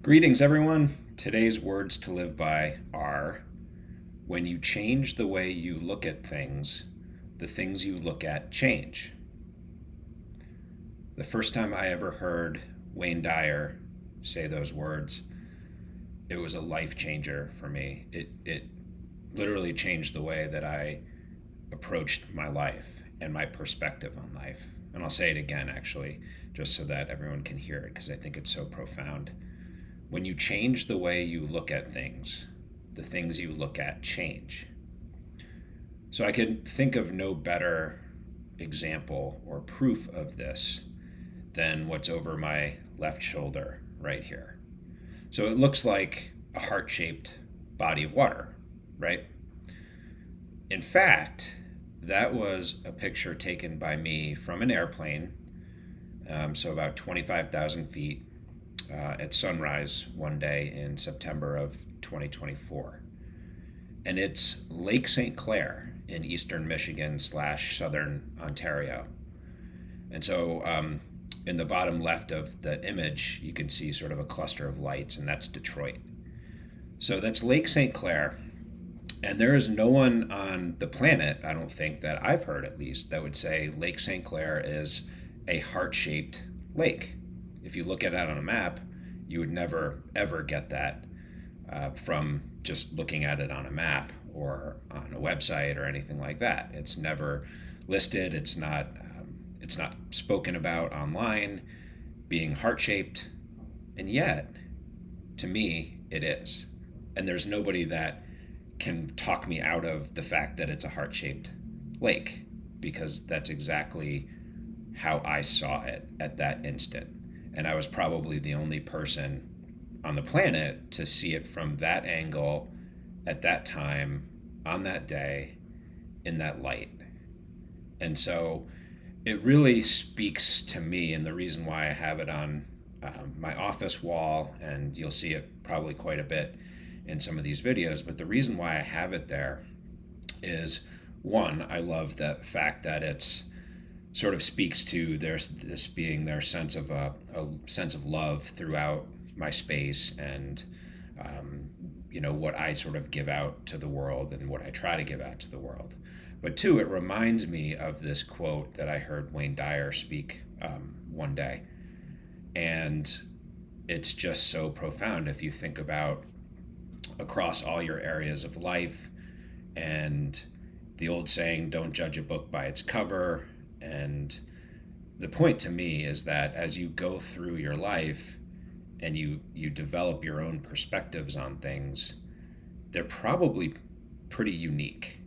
Greetings, everyone. Today's words to live by are: when you change the way you look at things, the things you look at change. The first time I ever heard Wayne Dyer say those words, it was a life changer for me. It literally changed the way that I approached my life and my perspective on life. And I'll say it again, actually, just so that everyone can hear it, because I think it's so profound. When you change the way you look at things, the things you look at change. So I can think of no better example or proof of this than what's over my left shoulder right here. So it looks like a heart-shaped body of water, right? In fact, that was a picture taken by me from an airplane, so about 25,000 feet, at sunrise one day in September of 2024. And it's Lake St. Clair in eastern Michigan / southern Ontario. And so in the bottom left of the image, you can see sort of a cluster of lights, and that's Detroit. So that's Lake St. Clair. And there is no one on the planet, I don't think, that I've heard at least, that would say Lake St. Clair is a heart-shaped lake. If you look at it on a map, you would never, ever get that from just looking at it on a map or on a website or anything like that. It's never listed. It's not spoken about online, being heart-shaped, and yet, to me, it is. And there's nobody that can talk me out of the fact that it's a heart-shaped lake, because that's exactly how I saw it at that instant. And I was probably the only person on the planet to see it from that angle at that time, on that day, in that light. And so it really speaks to me, and the reason why I have it on my office wall, and you'll see it probably quite a bit in some of these videos, but the reason why I have it there is, one, I love the fact that it's sort of speaks to this being their sense of a sense of love throughout my space, and what I sort of give out to the world and what I try to give out to the world. But two, it reminds me of this quote that I heard Wayne Dyer speak one day, and it's just so profound if you think about across all your areas of life, and the old saying, don't judge a book by its cover. And the point to me is that as you go through your life and you develop your own perspectives on things, they're probably pretty unique.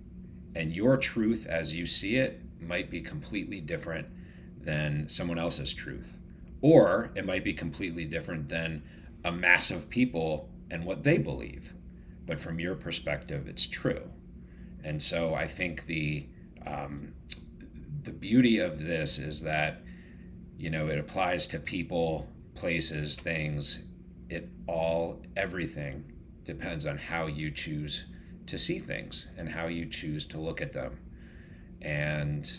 And your truth as you see it might be completely different than someone else's truth. Or it might be completely different than a mass of people and what they believe. But from your perspective, it's true. And so I think the beauty of this is that, it applies to people, places, things. Everything depends on how you choose to see things and how you choose to look at them. And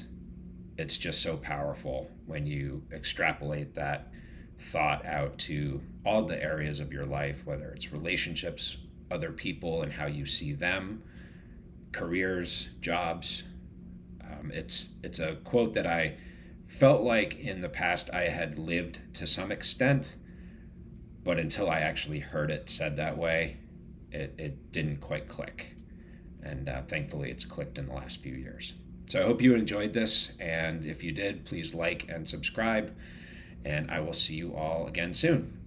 it's just so powerful when you extrapolate that thought out to all the areas of your life, whether it's relationships, other people, and how you see them, careers, jobs. It's a quote that I felt like in the past I had lived to some extent, but until I actually heard it said that way, it didn't quite click. And thankfully it's clicked in the last few years. So I hope you enjoyed this, and if you did, please like and subscribe, and I will see you all again soon.